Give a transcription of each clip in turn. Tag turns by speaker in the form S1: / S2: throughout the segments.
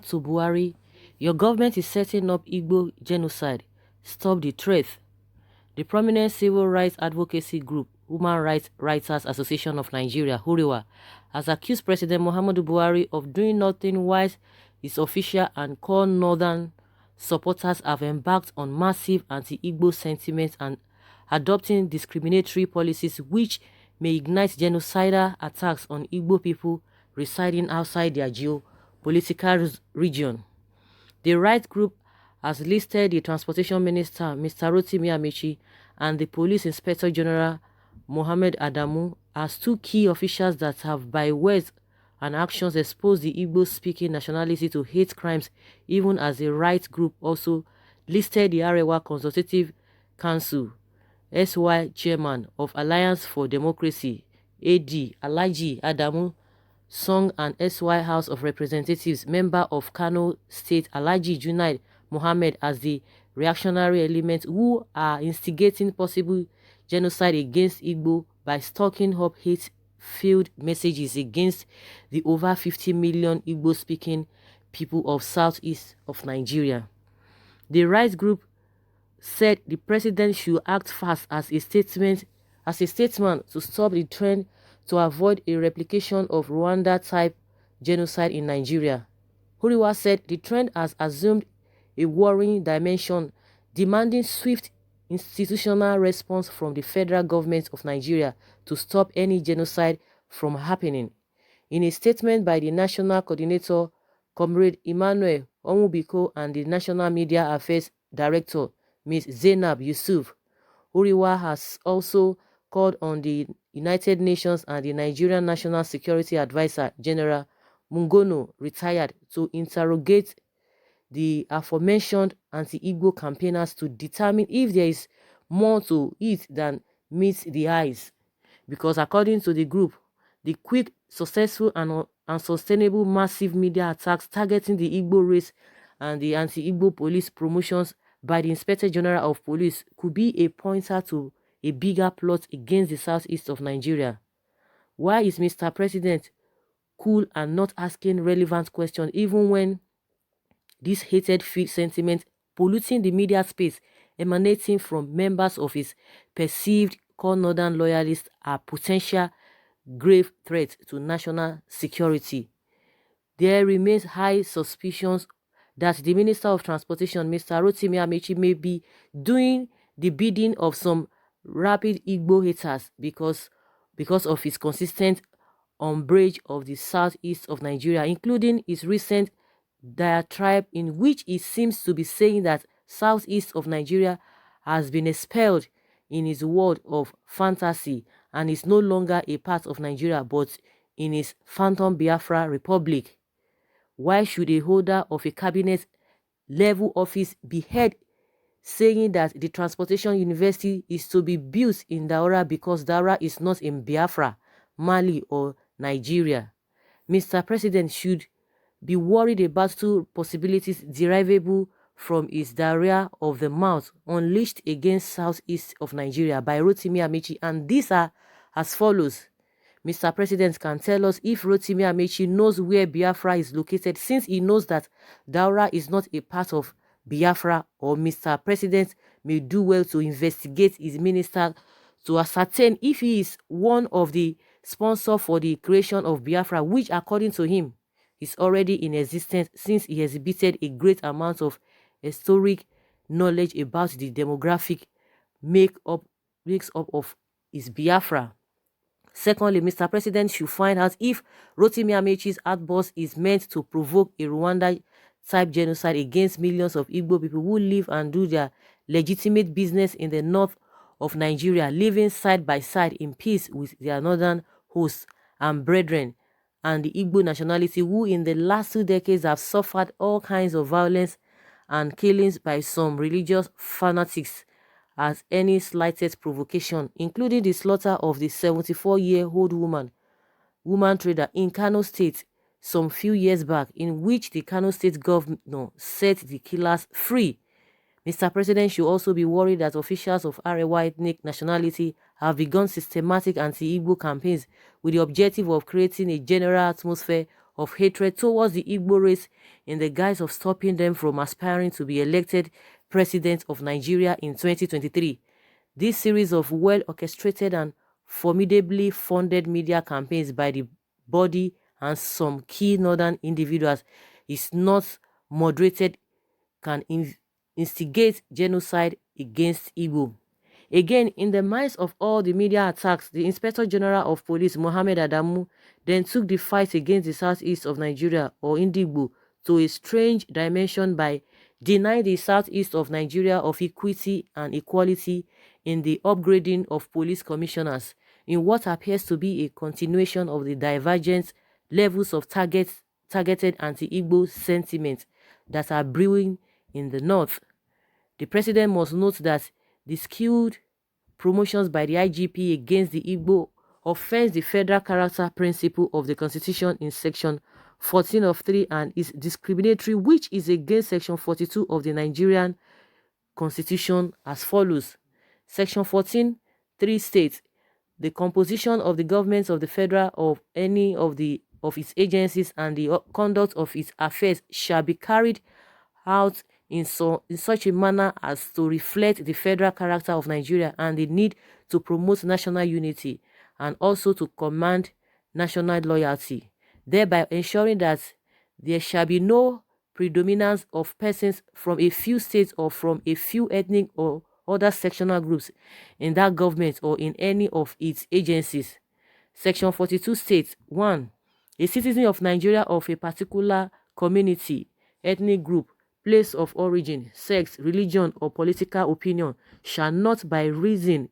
S1: to Buhari. Your government is setting up Igbo genocide. Stop the threat. The prominent civil rights advocacy group, Human Rights Writers Association of Nigeria, Huriwa, has accused President Muhammadu Buhari of doing nothing while his official and core northern supporters have embarked on massive anti-Igbo sentiments and adopting discriminatory policies which may ignite genocidal attacks on Igbo people residing outside their geopolitical region. The right group has listed the Transportation Minister, Mr. Rotimi Amechi, and the Police Inspector General, Mohammed Adamu, as two key officials that have, by words and actions, exposed the Igbo-speaking nationality to hate crimes, even as the right group also listed the Huriwa Consultative Council, SY Chairman of Alliance for Democracy, AD, Alhaji Adamu Song, and SY House of Representatives, member of Kano State, Alhaji Junaid Mohammed, as the reactionary elements who are instigating possible genocide against Igbo by stocking up hate-filled messages against the over 50 million Igbo-speaking people of southeast of Nigeria. The right group said the president should act fast as a statement to stop the trend to avoid a replication of Rwanda-type genocide in Nigeria. Huriwa said the trend has assumed a worrying dimension, demanding swift institutional response from the federal government of Nigeria to stop any genocide from happening. In a statement by the National Coordinator, Comrade Emmanuel Omubiko, and the National Media Affairs Director, Ms. Zainab Yusuf, Huriwa has also called on the United Nations and the Nigerian National Security Advisor, General Mungono, retired, to interrogate the aforementioned anti-Igbo campaigners to determine if there is more to it than meets the eyes. Because according to the group, the quick, successful and unsustainable massive media attacks targeting the Igbo race and the anti-Igbo police promotions by the Inspector General of Police could be a pointer to a bigger plot against the southeast of Nigeria. Why is Mr. President cool and not asking relevant questions even when this hated-filled sentiment polluting the media space emanating from members of his perceived core northern loyalists are potential grave threats to national security? There remains high suspicions that the Minister of Transportation, Mr. Rotimi Amechi, may be doing the bidding of some rabid Igbo haters because of his consistent umbrage of the southeast of Nigeria, including his recent diatribe in which he seems to be saying that southeast of Nigeria has been expelled in his world of fantasy and is no longer a part of Nigeria but in his phantom Biafra Republic. Why should a holder of a cabinet level office be heard saying that the Transportation University is to be built in Daura because Daura is not in Biafra, Mali or Nigeria? Mr. President should be worried about two possibilities derivable from his diarrhea of the mouth unleashed against southeast of Nigeria by Rotimi Amechi, and these are as follows. Mr. President can tell us if Rotimi Amechi knows where Biafra is located, since he knows that Daura is not a part of Biafra, or Mr. President may do well to investigate his minister to ascertain if he is one of the sponsors for the creation of Biafra, which according to him is already in existence since he exhibited a great amount of historic knowledge about the demographic makes-up of his Biafra. Secondly, Mr. President should find out if Rotimi Amechi's outburst is meant to provoke a Rwanda-type genocide against millions of Igbo people who live and do their legitimate business in the north of Nigeria, living side by side in peace with their northern hosts and brethren, and the Igbo nationality who in the last 2 decades have suffered all kinds of violence and killings by some religious fanatics as any slightest provocation, including the slaughter of the 74-year-old woman trader in Kano State some few years back, in which the Kano State governor set the killers free. Mr. President should also be worried that officials of Huriwa ethnic nationality have begun systematic anti-Igbo campaigns with the objective of creating a general atmosphere of hatred towards the Igbo race in the guise of stopping them from aspiring to be elected president of Nigeria in 2023. This series of well-orchestrated and formidably funded media campaigns by the body and some key northern individuals is not moderated can instigate genocide against Igbo. Again, in the midst of all the media attacks, the Inspector General of Police, Mohammed Adamu, then took the fight against the southeast of Nigeria, or Indigbo, to a strange dimension by denying the southeast of Nigeria of equity and equality in the upgrading of police commissioners, in what appears to be a continuation of the divergent levels of targeted anti-Igbo sentiment that are brewing in the north. The president must note that the skewed promotions by the IGP against the Igbo offends the federal character principle of the Constitution in Section 14 of 3 and is discriminatory, which is against Section 42 of the Nigerian Constitution as follows. Section 14, 3 states, the composition of the government of the federal of any of its agencies and the conduct of its affairs shall be carried out in such a manner as to reflect the federal character of Nigeria and the need to promote national unity and also to command national loyalty, thereby ensuring that there shall be no predominance of persons from a few states or from a few ethnic or other sectional groups in that government or in any of its agencies. Section 42 states, 1. A citizen of Nigeria of a particular community, ethnic group, place of origin, sex, religion, or political opinion shall not by reason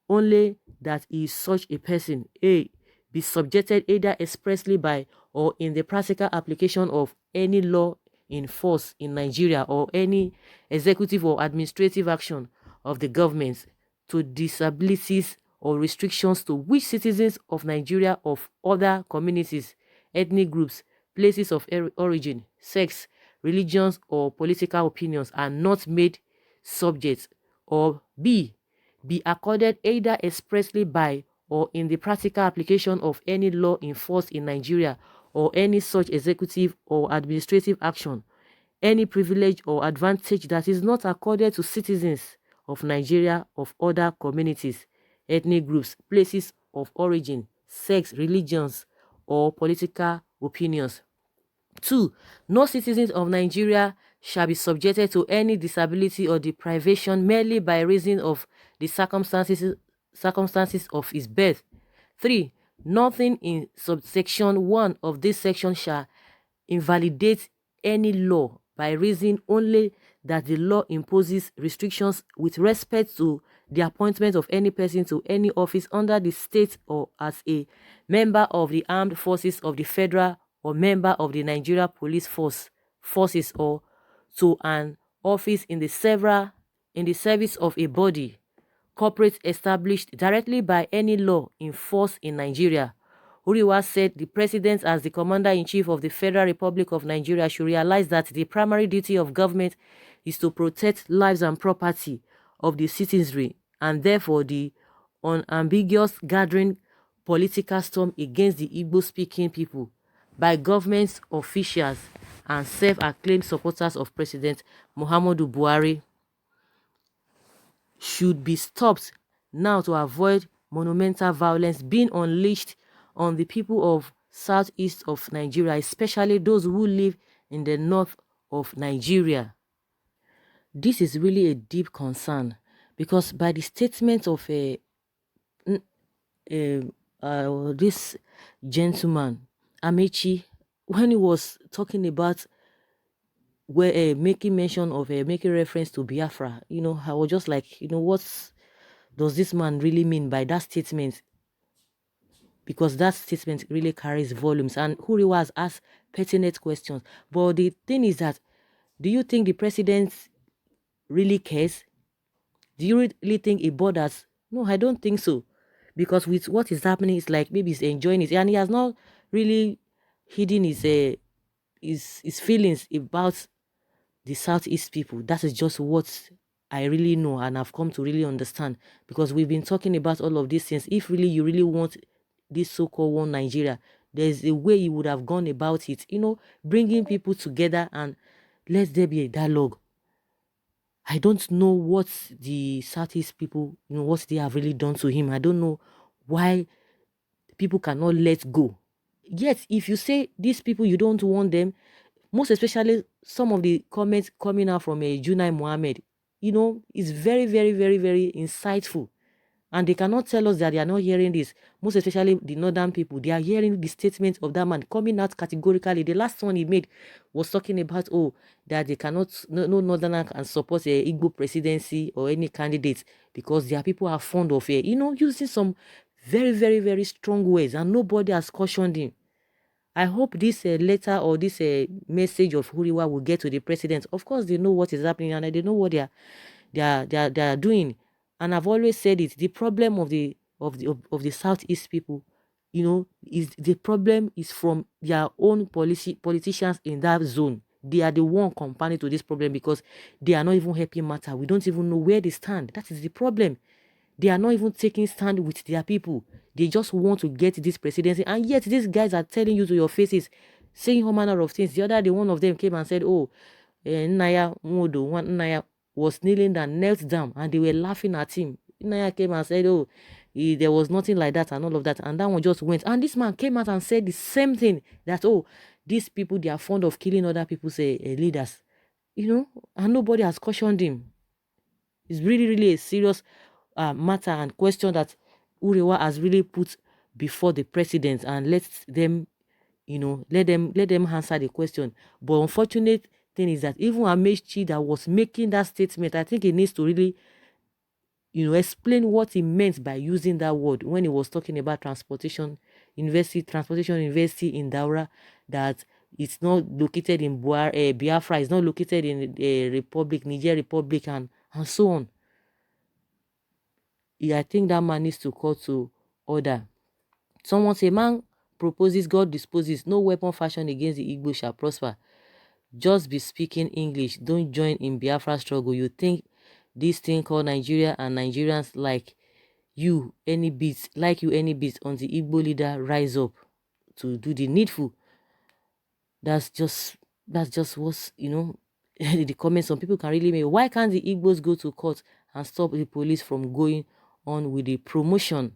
S1: only that he is such a person, a. be subjected either expressly by or in the practical application of any law in force in Nigeria or any executive or administrative action of the government to disabilities or restrictions to which citizens of Nigeria of other communities, ethnic groups, places of origin, sex, religions, or political opinions are not made subject, or b. be accorded either expressly by or in the practical application of any law in force in Nigeria or any such executive or administrative action, any privilege or advantage that is not accorded to citizens of Nigeria of other communities, ethnic groups, places of origin, sex, religions, or political opinions. 2. No citizens of Nigeria shall be subjected to any disability or deprivation merely by reason of the circumstances of his birth. 3. Nothing in subsection 1 of this section shall invalidate any law by reason only that the law imposes restrictions with respect to the appointment of any person to any office under the state or as a member of the armed forces of the federal or member of the Nigeria Police forces or to an office in the service of a body corporate established directly by any law in force in Nigeria. Huriwa said the president, as the commander-in-chief of the Federal Republic of Nigeria, should realize that the primary duty of government is to protect lives and property of the citizenry, and therefore the unambiguous gathering political storm against the Igbo-speaking people by government officials and self-acclaimed supporters of President Muhammadu Buhari should be stopped now to avoid monumental violence being unleashed on the people of southeast of Nigeria, especially those who live in the north of Nigeria. This is really a deep concern because by the statement of this gentleman, Amechi, when he was talking about making mention of making reference to Biafra, I was just like, what does this man really mean by that statement? Because that statement really carries volumes, and Huriwa has asked pertinent questions. But the thing is that, do you think the president really cares? Do you really think it bothers? No, I don't think so. Because with what is happening, it's like maybe he's enjoying it, and he has not really hidden his feelings about the Southeast people. That is just what I really know and I've come to really understand, because we've been talking about all of these things. If really you really want this so-called one Nigeria, there's a way he would have gone about it, bringing people together and let there be a dialogue. I don't know what the Southeast people, what they have really done to him. I don't know why people cannot let go. Yet, if you say these people, you don't want them, most especially some of the comments coming out from a Junai Mohammed, is very, very, very, very insightful. And they cannot tell us that they are not hearing this. Most especially the northern people, they are hearing the statement of that man coming out categorically. The last one he made was talking about, that they cannot, no northerner can support a Igbo presidency or any candidate because their people are fond of it. Using some very, very, very strong words, and nobody has cautioned him. I hope this letter or this message of Huriwa will get to the president. Of course, they know what is happening and they know what they are doing. And I've always said it. The problem of the Southeast people, is the problem is from their own politicians in that zone. They are the one compounding to this problem because they are not even helping matter. We don't even know where they stand. That is the problem. They are not even taking stand with their people. They just want to get this presidency. And yet these guys are telling you to your faces, saying all manner of things. The other day, one of them came and said, Naya Modo, one Naya was kneeling down, knelt down, and they were laughing at him. Naya came and said, there was nothing like that and all of that. And that one just went. And this man came out and said the same thing, that, these people, they are fond of killing other people's leaders. And nobody has cautioned him. It's really, really a serious matter and question that Huriwa has really put before the president, and let them answer the question. But unfortunate thing is that even Amechi that was making that statement, I think he needs to really explain what he meant by using that word when he was talking about transportation university in Daura, that it's not located in Biafra, it's not located in Niger Republic, and so on. I think that man needs to call to order. Someone say, man proposes, God disposes. No weapon fashioned against the Igbo shall prosper. Just be speaking English. Don't join in Biafra struggle. You think this thing called Nigeria and Nigerians like you any bit until Igbo leader rise up to do the needful. That's just what's the comments some people can really make. Why can't the Igbos go to court and stop the police from going on with the promotion?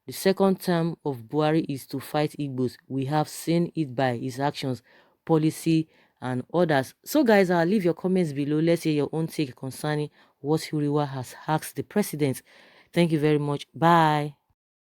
S1: The second term of Buhari is to fight Igbos. We have seen it by his actions, policy, and others. So guys, I'll leave your comments below. Let's hear your own take concerning what Huriwa has asked the president. Thank you very much. Bye.